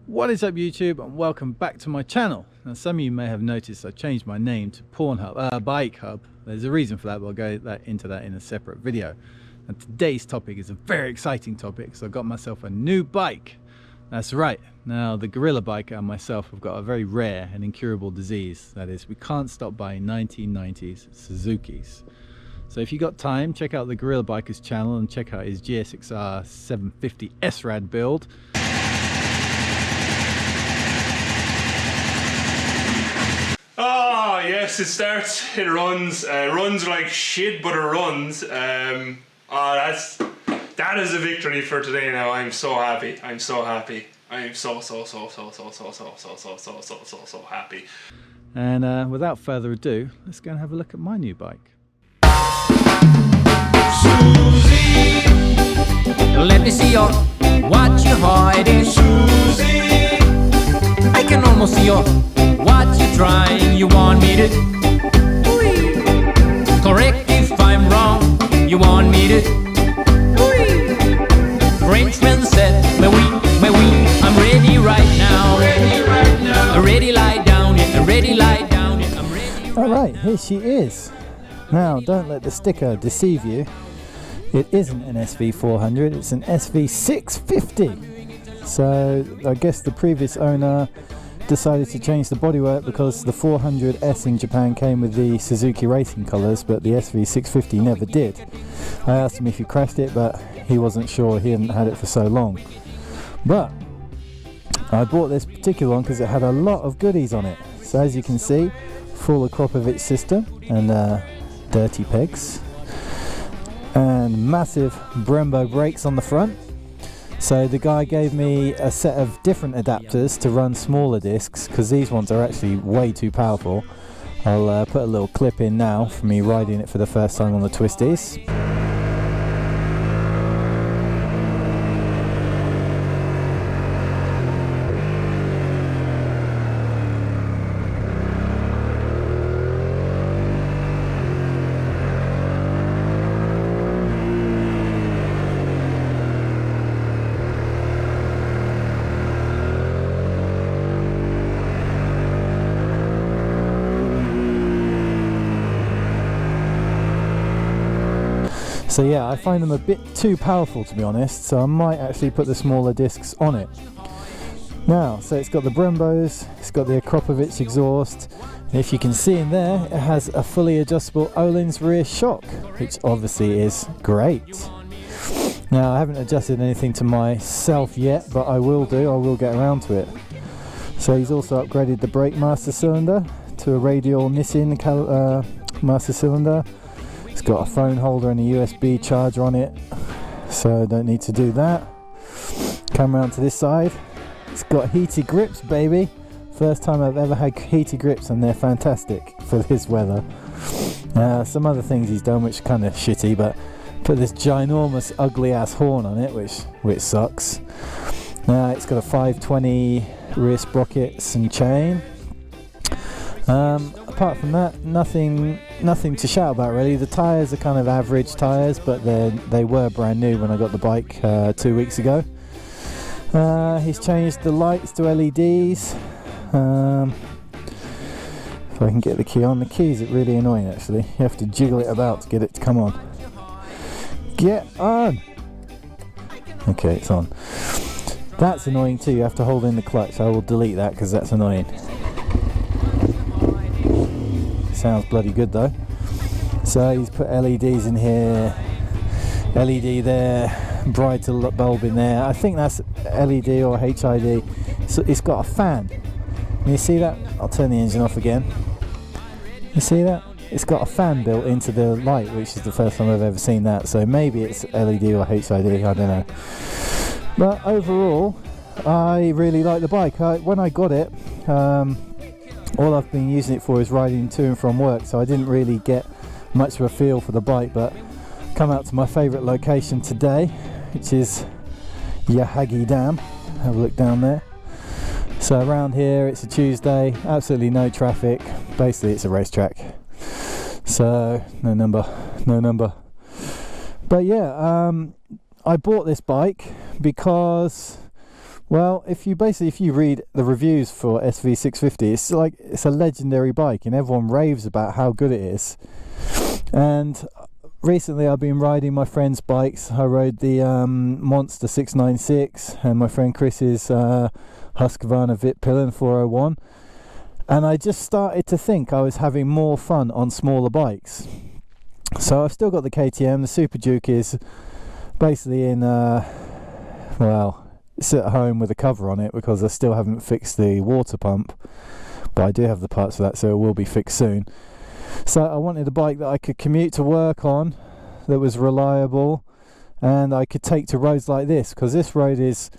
What is up YouTube, and welcome back to my channel. Now some of you may have noticed I changed my name to BikeHub. There's a reason for that, but I'll go into that in a separate video. And today's topic is a very exciting topic, so I got myself a new bike. That's right, now the GorillaBiker and myself have got a very rare and incurable disease. That is, we can't stop buying 1990s Suzukis. So if you got time, check out the GorillaBiker's channel and check out his SV650S rad build. Oh yes, it starts, it runs, runs like shit, but it runs. That is a victory for today. Now I'm so happy. I'm so happy. I am so happy. And without further ado, let's go and have a look at my new bike. Susie, let me see your what you're hiding. Susie, I can almost see your what you're trying. You want me to correct if I'm wrong. You want me to Frenchman said, mais oui, I'm ready right now. Ready lie down, yeah, ready lie down, yeah, I'm ready. Alright, here she is. Now, don't let the sticker deceive you. It isn't an SV400, it's an SV650. So, I guess the previous owner decided to change the bodywork because the 400S in Japan came with the Suzuki racing colours, but the SV650 never did. I asked him if he crashed it, but he wasn't sure, he hadn't had it for so long. But I bought this particular one because it had a lot of goodies on it. So as you can see, full Akropovich system and dirty pegs, and massive Brembo brakes on the front. So the guy gave me a set of different adapters to run smaller discs, because these ones are actually way too powerful. I'll put a little clip in now for me riding it for the first time on the twisties. So yeah, I find them a bit too powerful, to be honest, so I might actually put the smaller discs on it. Now, so it's got the Brembos, it's got the Akropovich exhaust, and if you can see in there, it has a fully adjustable Öhlins rear shock, which obviously is great. Now, I haven't adjusted anything to myself yet, but I will do, I will get around to it. So he's also upgraded the brake master cylinder to a radial Nissin master cylinder. It's got a phone holder and a USB charger on it, so I don't need to do that. Come around to this side. It's got heated grips, baby. First time I've ever had heated grips, and they're fantastic for this weather. Some other things he's done which are kind of shitty, but put this ginormous ugly ass horn on it, which sucks. It's got a 520 rear sprockets and chain. Apart from that, nothing to shout about really. The tyres are kind of average tyres, but they were brand new when I got the bike 2 weeks ago. He's changed the lights to LEDs. If I can get the key on. The keys are really annoying actually. You have to jiggle it about to get it to come on. Get on! Okay, it's on. That's annoying too, you have to hold in the clutch. I will delete that because that's annoying. Sounds bloody good though. So he's put LEDs in here, LED there, brighter bulb in there. I think that's LED or HID. So it's got a fan. Can you see that? I'll turn the engine off again. You see that? It's got a fan built into the light, which is the first time I've ever seen that. So maybe it's LED or HID, I don't know. But overall, I really like the bike. When I got it, all I've been using it for is riding to and from work, so I didn't really get much of a feel for the bike, but come out to my favourite location today, which is Yahagi Dam. Have a look down there. So around here it's a Tuesday, absolutely no traffic, basically it's a racetrack, so no number. But yeah, I bought this bike because Well, if you read the reviews for SV650, it's a legendary bike, and everyone raves about how good it is. And recently I've been riding my friend's bikes. I rode the Monster 696 and my friend Chris's Husqvarna Vitpillen 401, and I just started to think I was having more fun on smaller bikes. So I've still got the KTM. The Superduke is basically in well, it's at home with a cover on it because I still haven't fixed the water pump, but I do have the parts for that, so it will be fixed soon. So I wanted a bike that I could commute to work on, that was reliable, and I could take to roads like this, because this road is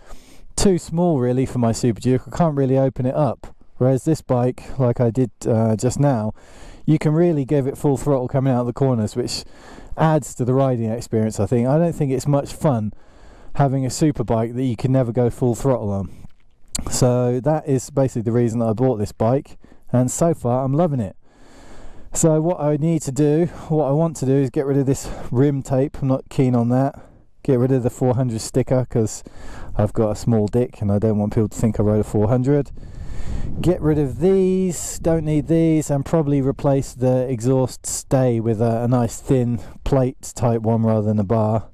too small really for my Superduke. I can't really open it up, whereas this bike, like I did just now, you can really give it full throttle coming out of the corners, which adds to the riding experience. I don't think it's much fun having a super bike that you can never go full throttle on. So that is basically the reason that I bought this bike, and so far I'm loving it. So what I want to do is get rid of this rim tape. I'm not keen on that. Get rid of the 400 sticker because I've got a small dick and I don't want people to think I rode a 400. Get rid of these, don't need these, and probably replace the exhaust stay with a nice thin plate type one rather than a bar.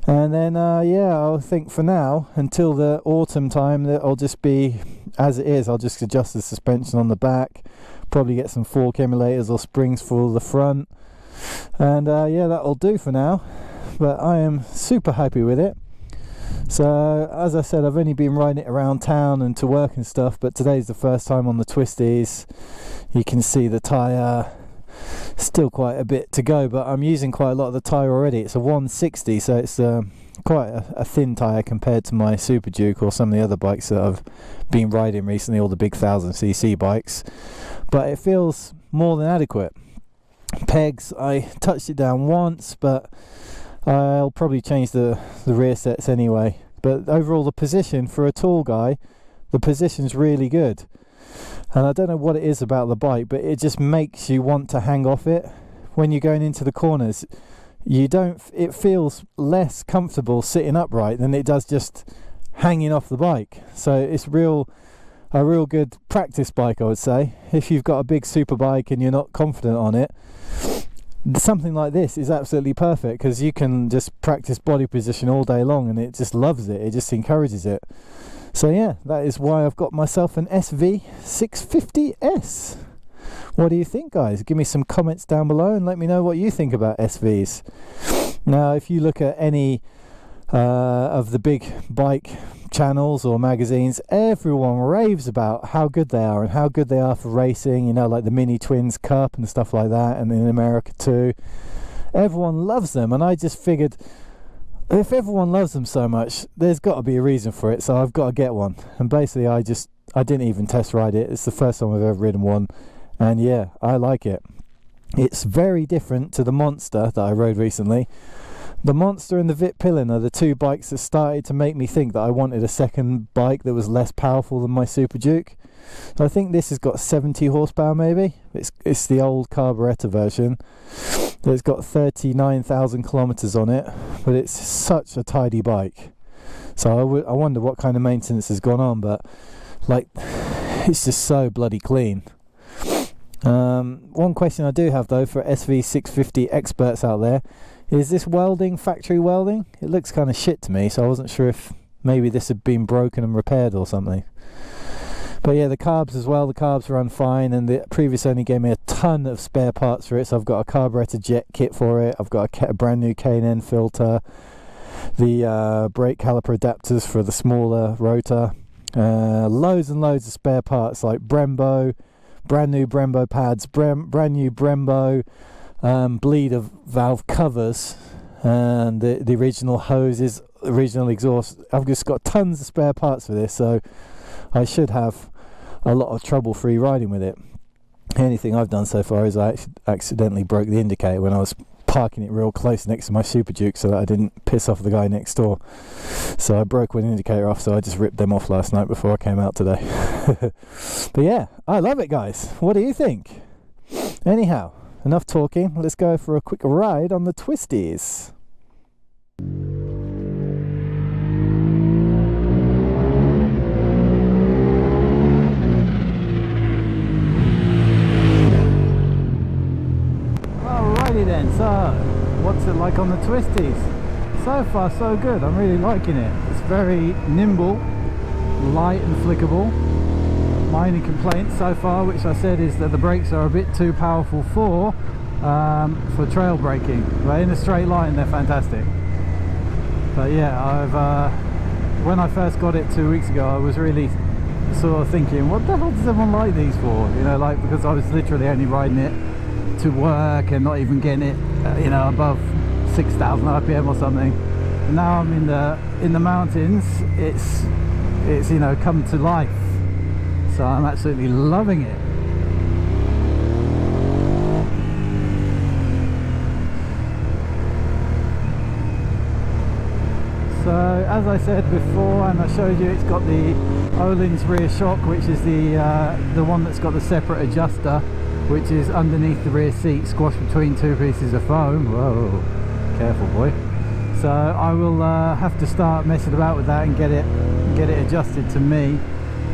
And then yeah, I'll think for now until the autumn time that I'll just be as it is. I'll just adjust the suspension on the back, probably get some fork emulators or springs for the front, and yeah, that'll do for now. But I am super happy with it. So as I said, I've only been riding it around town and to work and stuff, but today's the first time on the twisties. You can see the tyre, still quite a bit to go, but I'm using quite a lot of the tyre already. It's a 160, so it's quite a thin tyre compared to my Superduke or some of the other bikes that I've been riding recently, all the big 1000cc bikes, but it feels more than adequate. Pegs, I touched it down once, but I'll probably change the rear sets anyway. But overall, the position for a tall guy, the position's really good. And I don't know what it is about the bike, but it just makes you want to hang off it. When you're going into the corners, it feels less comfortable sitting upright than it does just hanging off the bike. So it's a real good practice bike, I would say. If you've got a big super bike and you're not confident on it, something like this is absolutely perfect, because you can just practice body position all day long and it just loves it. It just encourages it. So yeah, that is why I've got myself an SV650S. What do you think, guys? Give me some comments down below and let me know what you think about SVs. Now, if you look at any of the big bike channels or magazines, everyone raves about how good they are and how good they are for racing, you know, like the Mini Twins Cup and stuff like that, and in America too. Everyone loves them, and I just figured if everyone loves them so much, there's got to be a reason for it, so I've got to get one. And basically I didn't even test ride it. It's the first time I've ever ridden one, and yeah, I like it. It's very different to the Monster that I rode recently. The Monster and the Vitpillen are the two bikes that started to make me think that I wanted a second bike that was less powerful than my Superduke. So I think this has got 70 horsepower maybe. It's the old carburettor version. It's got 39,000 kilometers on it, but it's such a tidy bike. So I wonder what kind of maintenance has gone on, but like, it's just so bloody clean. One question I do have though for SV650 experts out there, is this welding factory welding? It looks kind of shit to me, so I wasn't sure if maybe this had been broken and repaired or something. But yeah, the carbs as well, the carbs run fine, and the previous owner gave me a ton of spare parts for it. So I've got a carburetor jet kit for it, I've got a brand new K&N filter, the brake caliper adapters for the smaller rotor, loads and loads of spare parts like Brembo, brand new Brembo pads, brand new Brembo bleeder valve covers, and the original hoses, original exhaust. I've just got tons of spare parts for this, so I should have a lot of trouble-free riding with it. Anything I've done so far is I accidentally broke the indicator when I was parking it real close next to my Superduke so that I didn't piss off the guy next door. So I broke one indicator off, so I just ripped them off last night before I came out today. But yeah, I love it, guys. What do you think? Anyhow, enough talking, let's go for a quick ride on the twisties. stick on the twisties. So far so good, I'm really liking it. It's very nimble, light and flickable. My only complaint so far, which I said, is that the brakes are a bit too powerful for trail braking. But in a straight line they're fantastic. But yeah, when I first got it 2 weeks ago, I was really sort of thinking, what the hell does everyone like these for? You know, like, because I was literally only riding it to work and not even getting it you know, above 6,000 RPM or something. And now I'm in the mountains, it's you know, come to life. So I'm absolutely loving it. So as I said before, and I showed you, it's got the Öhlins rear shock, which is the one that's got the separate adjuster, which is underneath the rear seat, squashed between two pieces of foam. Whoa, careful boy. So I will have to start messing about with that and get it adjusted to me.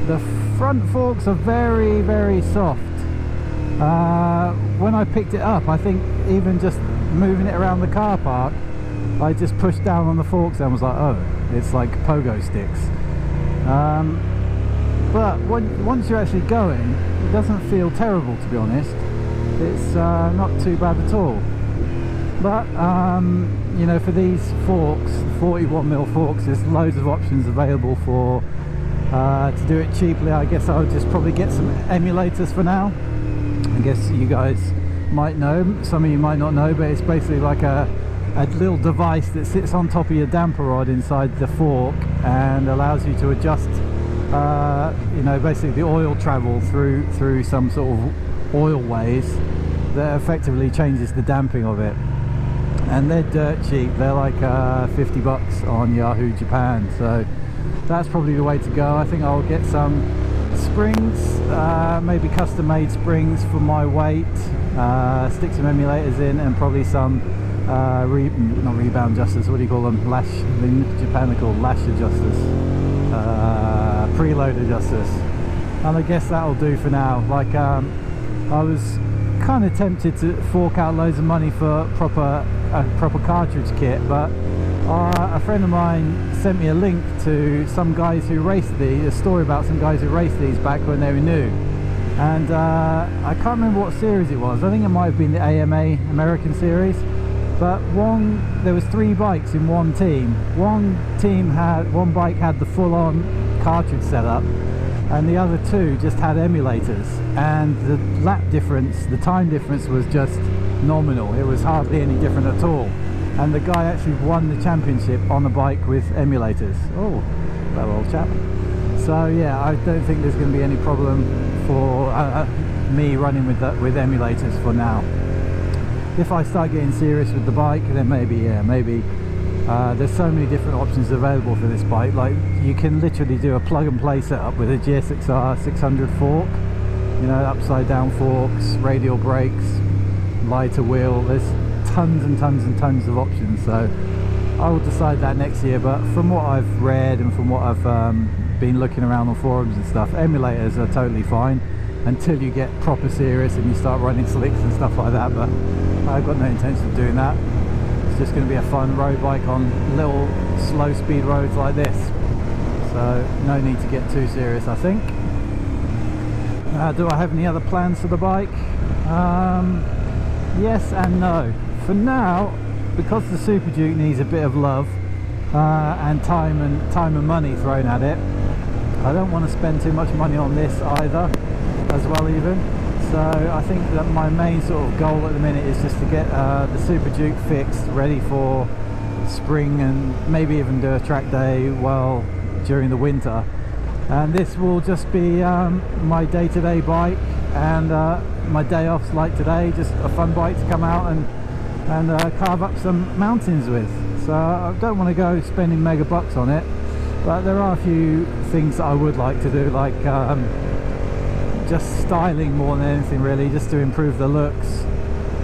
The front forks are very, very soft. When I picked it up, I think even just moving it around the car park, I just pushed down on the forks and was like, oh, it's like pogo sticks. But once you're actually going, it doesn't feel terrible, to be honest. It's not too bad at all. But you know, for these forks, 41mm forks, there's loads of options available for to do it cheaply. I guess I would just probably get some emulators for now. I guess you guys might know, some of you might not know, but it's basically like a little device that sits on top of your damper rod inside the fork and allows you to adjust you know, basically the oil travel through some sort of oil ways that effectively changes the damping of it. And they're dirt cheap, they're like 50 bucks on Yahoo Japan, so that's probably the way to go. I think I'll get some springs, maybe custom made springs for my weight, stick some emulators in, and probably some not rebound adjusters, what do you call them, lash, in Japan they're called lash adjusters, preload adjusters, and I guess that'll do for now. Like I was kind of tempted to fork out loads of money for a proper cartridge kit, but a friend of mine sent me a link to some guys who raced these, a story about some guys who raced these back when they were new, and I can't remember what series it was. I think it might have been the AMA American series, but there was 3 bikes in one team. One bike had the full-on cartridge setup, and the other 2 just had emulators, and the lap difference, the time difference was just nominal. It was hardly any different at all, and the guy actually won the championship on a bike with emulators. Oh, that old chap. So yeah, I don't think there's going to be any problem for me running with emulators for now. If I start getting serious with the bike, then maybe, yeah, maybe. There's so many different options available for this bike. Like, you can literally do a plug and play setup with a GSXR 600 fork, you know, upside down forks, radial brakes, lighter wheel. There's tons and tons and tons of options, so I will decide that next year. But from what I've read and from what I've been looking around on forums and stuff, emulators are totally fine until you get proper serious and you start running slicks and stuff like that. But I've got no intention of doing that. It's just going to be a fun road bike on little slow speed roads like this, so no need to get too serious, I think. Do I have any other plans for the bike? Yes and no. For now, because the Superduke needs a bit of love and time and money thrown at it, I don't want to spend too much money on this either, as well even. So I think that my main sort of goal at the minute is just to get the Superduke fixed, ready for spring, and maybe even do a track day during the winter. And this will just be my day-to-day bike, and my day offs like today, just a fun bike to come out and carve up some mountains with. So I don't want to go spending mega bucks on it, but there are a few things that I would like to do, like just styling more than anything really, just to improve the looks,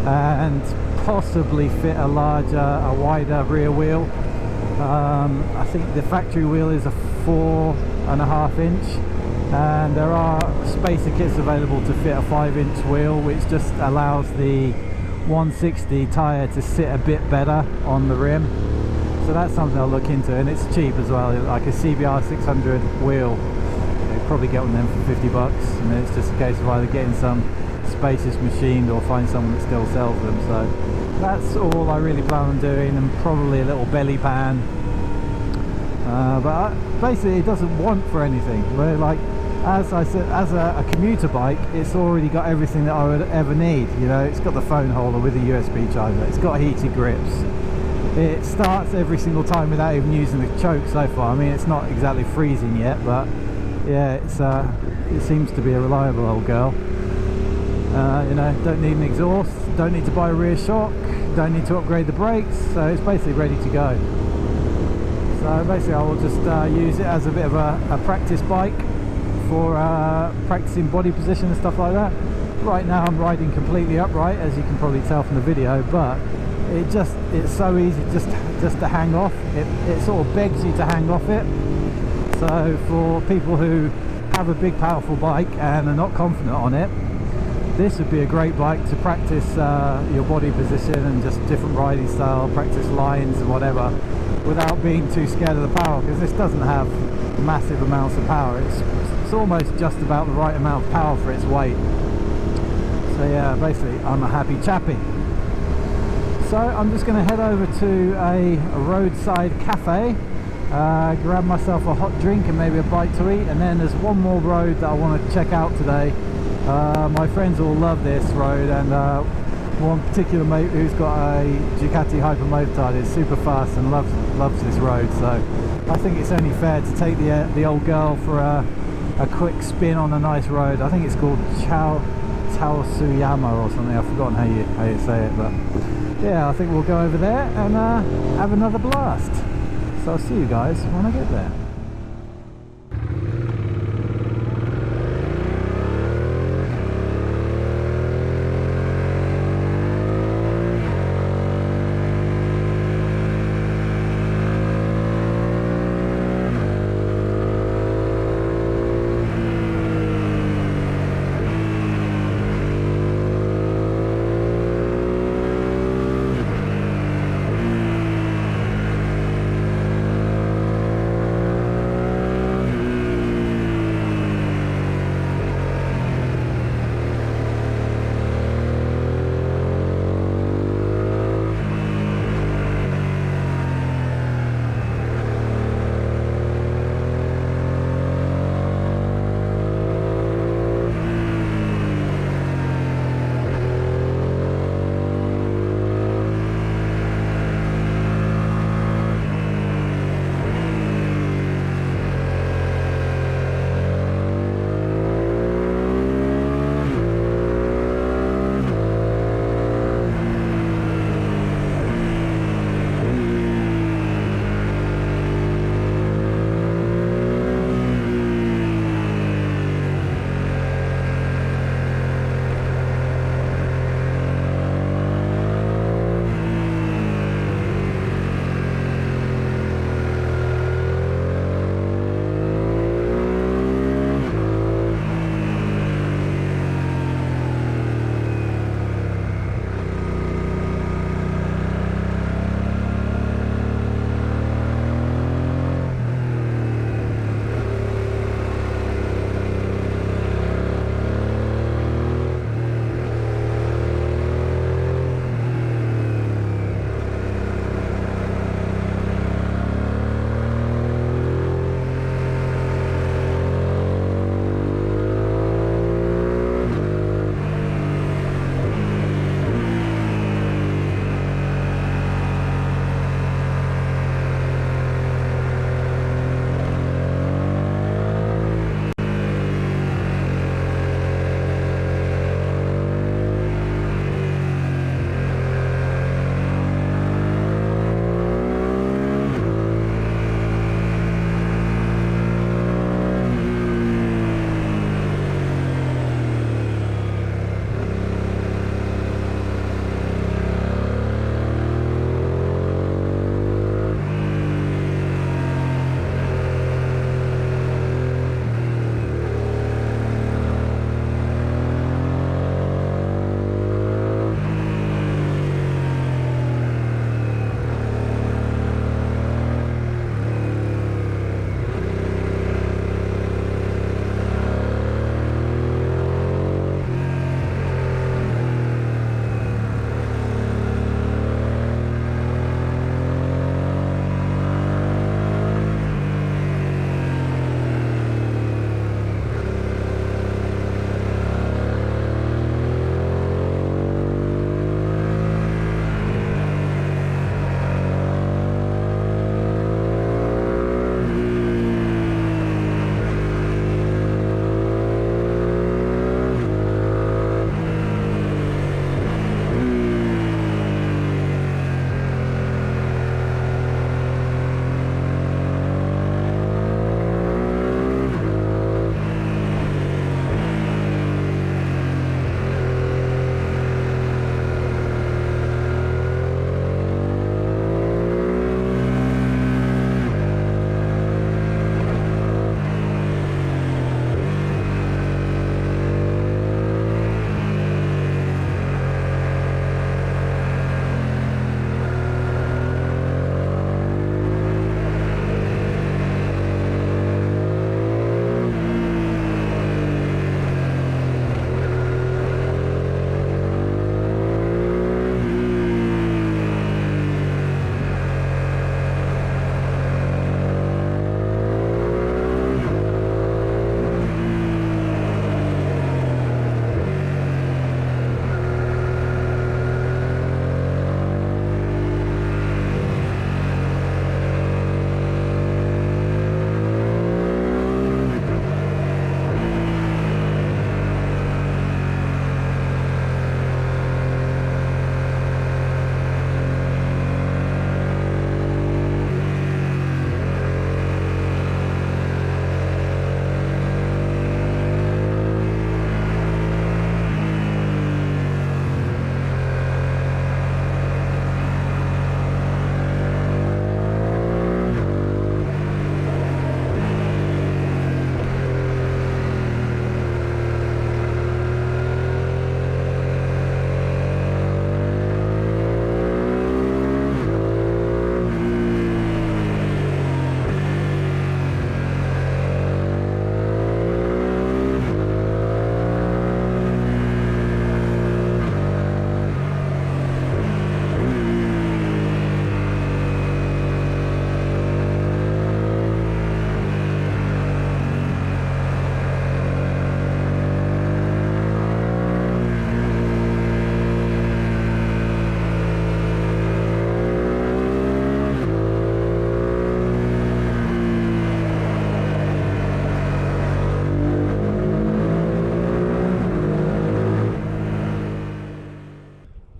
and possibly fit a wider rear wheel. I think the factory wheel is a 4.5 inch, and there are spacer kits available to fit a 5-inch wheel, which just allows the 160 tyre to sit a bit better on the rim. So that's something I'll look into, and it's cheap as well, like a CBR 600 wheel. You probably get one of them for 50 bucks, and then it's just a case of either getting some spacious machined or find someone that still sells them. So that's all I really plan on doing, and probably a little belly pan. But basically it doesn't want for anything. Where, like, as I said, as a commuter bike, it's already got everything that I would ever need. You know, it's got the phone holder with a USB charger, it's got heated grips, it starts every single time without even using the choke so far. I mean, it's not exactly freezing yet, but yeah, it seems to be a reliable old girl. You know, don't need an exhaust, don't need to buy a rear shock, don't need to upgrade the brakes, so it's basically ready to go. So basically I will just use it as a bit of a practice bike for practicing body position and stuff like that. Right now I'm riding completely upright, as you can probably tell from the video, but it's so easy just to hang off. It sort of begs you to hang off it. So for people who have a big powerful bike and are not confident on it, this would be a great bike to practice your body position and just different riding style, practice lines and whatever, without being too scared of the power, because this doesn't have massive amounts of power. It's almost just about the right amount of power for its weight. So yeah, basically I'm a happy chappy. So I'm just going to head over to a roadside cafe, grab myself a hot drink and maybe a bite to eat, and then there's one more road that I want to check out today. My friends all love this road, and one particular mate who's got a Ducati Hypermotard is super fast and loves this road, so I think it's only fair to take the old girl for a quick spin on a nice road. I think it's called Taosuyama or something, I've forgotten how you say it, but yeah, I think we'll go over there and have another blast. So I'll see you guys when I get there.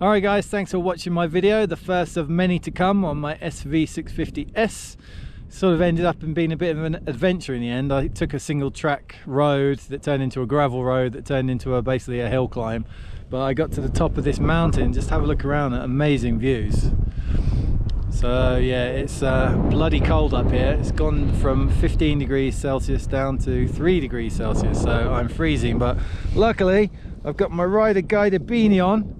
Alright guys, thanks for watching my video, the first of many to come on my SV650S. Sort of ended up in being a bit of an adventure in the end. I took a single track road that turned into a gravel road that turned into basically a hill climb. But I got to the top of this mountain, just have a look around at amazing views. So yeah, it's bloody cold up here. It's gone from 15 degrees Celsius down to 3 degrees Celsius, so I'm freezing. But luckily, I've got my Rider Guider beanie on,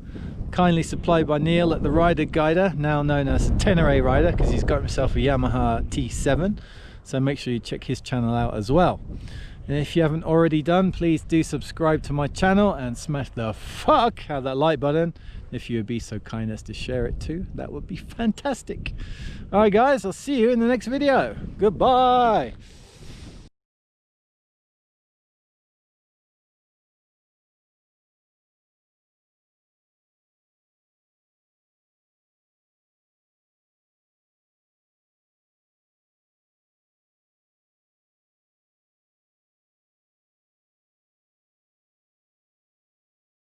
kindly supplied by Neil at the Rider Guider, now known as Tenere Rider, because he's got himself a Yamaha T7. So make sure you check his channel out as well. And if you haven't already done, please do subscribe to my channel and smash the fuck out of that like button. If you would be so kind as to share it too, that would be fantastic. Alright guys, I'll see you in the next video. Goodbye.